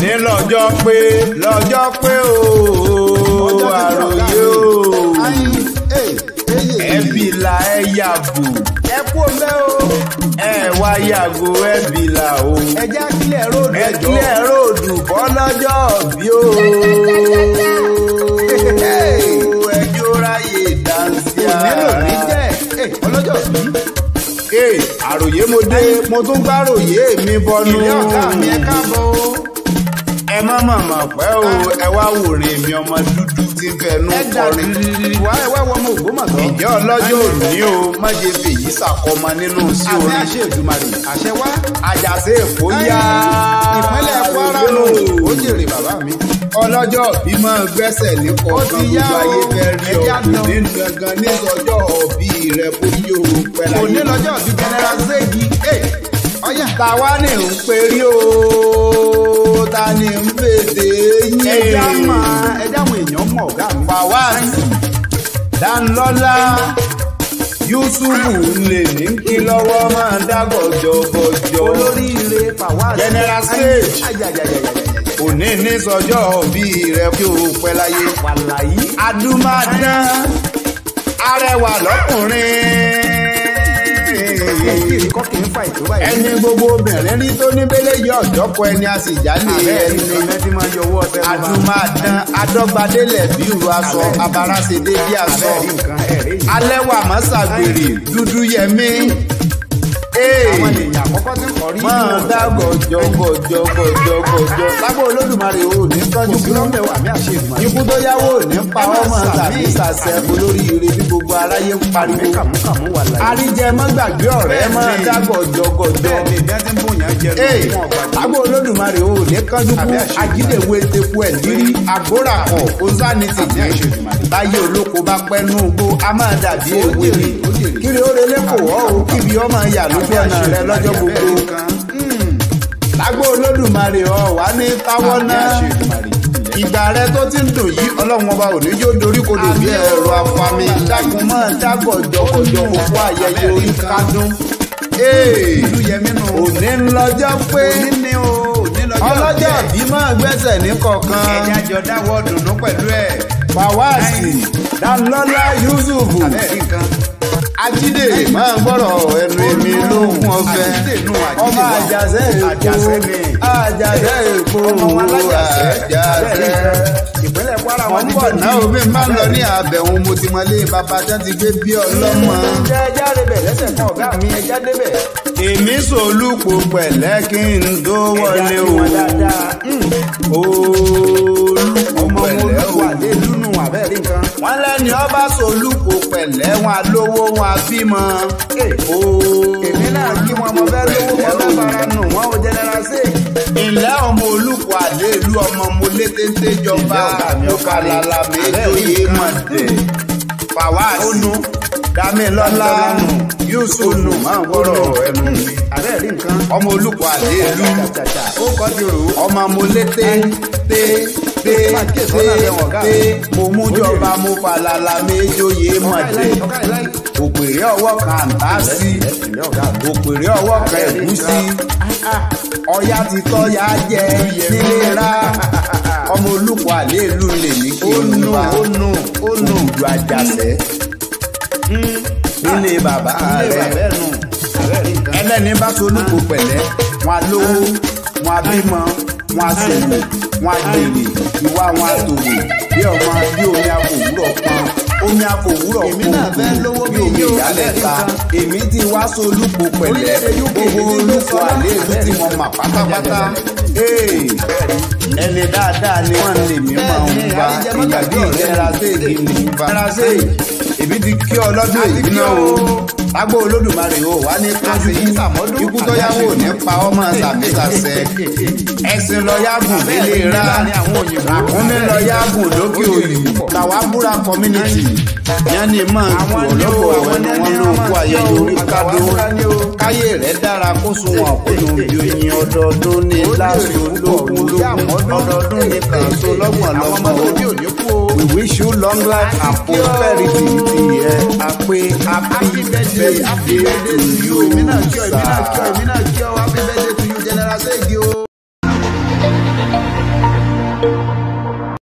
òní lọ́jọ́ pé ooo àròyé ooo ẹ̀bìlà ẹ yàgò ẹ kú ọmọ o. ẹ wá yàgò ẹ̀bìlà o. ẹ jẹ́ kílẹ̀ róòdù ẹ kílẹ̀ róòdù bọ́ lọ́jọ́ bí o. ẹjọ́ ráyè dáńsíà. nílò ní jẹ́ ọlọ́jọ́ bí. àròyé mo dé mo tún gbàròyé mi bọnú. ilé ọ̀gá mi ẹ káàbọ̀ o. ẹ má màmá pẹ́ o ẹ wá wòrè mi ọmọ dúdú tí ń fẹnu kọrin. wà ẹ wá wọ ọmọ Ògbómọ̀ṣọ́. ìjẹ́ ọlọ́jọ́ òní o má ṣe fèyí ṣàkọmọ nínú sí àmì orin. àṣẹ Èdùmàrè àṣẹ wá. àjàṣe èkó yá. ìpínlẹ̀ Kwara nù ó jèrè bàbá mi. ọlọ́jọ́ bí máa gbẹ́sẹ̀ ní kọ̀ọ̀kan gbogbo ayé fẹ́ rí ọ nínú gangan ní ọjọ́ òbí rẹ kó yóò pẹ́ láyé. òní lọ́jọ́ bí General Zegi. ọyà tàwa ni ń perí o ta ni ń fèdè yín. ẹja àwọn èèyàn mọ̀ ọ̀gá mi. Fawaz Danlọ́lá Yusufu lè ní kí lọ́wọ́ máa dá gọ̀jọ̀gọ̀jọ̀. olóríire Fawaz General Sage òní ní sọjọ́ òbí rẹ kí o pẹ́ láyé. wàláyé. adúmáadán arẹwà lọ́kùnrin. kọ́ kì í fa ètò báyìí. ẹni gbogbo obìnrin rí tó ní bẹ́lẹ̀ yọ ọ̀dọ́kọ ẹni a sì jálè ẹni. adúmáadán adọ́gbadélẹ̀ bí ìrù aṣọ abaraṣedé bí aṣọ. alẹ́wà mọ́sàgbèrè dúdú yẹmí. àwọn èèyàn àkọ́kọ́ tí ń kọ́ rí. máa dá gọ̀jọ̀gọ̀jọ̀gọ̀jọ̀ lábọ̀ Olódùmarè ò ní tọ́jú kí ló ń bẹ̀ wà mí àṣẹ ìmọ̀. ikú tó yáwó ò ní pa ọmọ tàbí sàṣẹ olóríire bí gbogbo aráyé ń pariwo. kàmúkàmú wà láyé. àríjẹ mọ́ gbàgbé ọ̀rẹ́ máa dá gọ̀jọ̀gọ̀jọ̀. bẹ́ẹ̀ni bí wọ́n ti ń bóyá jẹ lábọ̀ Olódùmarè ò ní kánjú kú ajídèwé teku ẹ̀ lírí agbóràkọ̀ ozánitì báyé olóko bá pẹ́ nú igbó a máa dàbí ewé ni kiri ó relé kò wọ́ o kíbi ọmọ yà lójú ọ̀nà rẹ lọ́jọ́ gbogbo. lágbó Olódùmarè ọ wà ní táwọ́ náà ìgbà rẹ tó ti ń dùn yìí Ọlọ́run ọba òní yóò dorí kodò bí ẹ̀rọ afami dákun máa dágọ̀jọ̀gọ̀jọ̀ òkú ayẹyẹ orí kádùn. òní ń lọ́jọ́ pé ọlọ́jọ́ bí máa gbẹ́sẹ̀ ní kọ̀ọ̀kan. ẹ̀jẹ̀ àjọ dáwọ́ dùnú pẹ̀lú ẹ̀. Fawaz Danlọ́lá Yusufu ajídè máa ń gbọ́rọ̀ ẹnu èmi lóhùn ọ̀fẹ́ ọmọ àjàṣẹ́ èkó ìpínlẹ̀ Kwara wọn bọ̀ náà omi máa ń lọ ní àbẹ̀wò mo ti mọlé bàbá tán ti gbé bí ọlọ́mọ. ẹja débẹ̀ lẹ́sẹ̀ kan ọ̀gá mi ẹja débẹ̀. èmi sòlúpò pẹ̀lẹ́ kí n tó wọlé o. ọmọ olùkọ́ àdé lúnú àbẹ́rí nǹkan. wọ́n lẹ́ni ọba sòlúpò pẹ̀lẹ́ wọn lówó wọn bímọ. èmi náà kí wọn mọ fẹ́ lówó mọ fẹ́ fara nù wọn ò General Sage. ilẹ̀ ọmọ olùkọ́ àdé ìlú ọmọ mo lé téńté jọba mo kàlàlà méjòyè mọ̀tẹ́. Fawaz Dámilọ́lá Yusufu máa ń gbọ́rọ̀ ẹnu mi. àbẹ́rí nǹkan. ọmọ olùkọ́ àdé ìlú ó kọ́ ti rò ó. ọmọ mo lé téńté mo mú jọba mo falala méjòyè mọ̀tẹ́. òpèrè ọwọ́ kan àǹtá sí òpèrè ọwọ́ kan ẹ̀gúsí ọ̀yá ti tọ́ ya jẹ nílé ra ọmọ olùkọ́ àlè ìlú lè ní kí n bá ìlú Àjàṣẹ́ nílé bàbá rẹ̀ ẹlẹ́ni bá solúkọ pẹ̀lẹ́ wọn lówó wọn bímọ wọn ṣòwò wọn gbèrè ìwà wọn tòwò bí ọmọ bí omi àfòwúrọ̀ pọn omi àfòwúrọ̀ kún bí omi ìyálẹ̀ta èmi ti wá solúkọ pẹ̀lẹ́ gbogbo olùkọ́ àlè ìlú tí mo mà pátápátá ẹni dáadáa ni wọ́n lè mí máa ń bá ìyàbí General Sage ní General Sage èmi ti kí ọ lọ́dún èyí náà o lágbó Olódùmarè o wà ní kájú ikú tó yáwó ní pa ọmọ sàmísàsẹ ẹsìn lọ yágùn délé rà àkúnmí lọ yágùn lókè òyì làwa búra community yẹn ni máa ń kú ọlọ́pọ̀ wọn ló kú ayẹyẹ orí kádó káyé rẹ̀ dára kó sunwọ̀n kó ló ń bí oyin ọdọọdún ní láṣọ lógún ọdọọdún ní kàṣọ lọ́gbọ̀n lọ́gbọ̀n we wish you long life and prosperity ti ẹ àpè happy birthday to you sir. èmi náà kí ọ happy birthday to you General Sage o.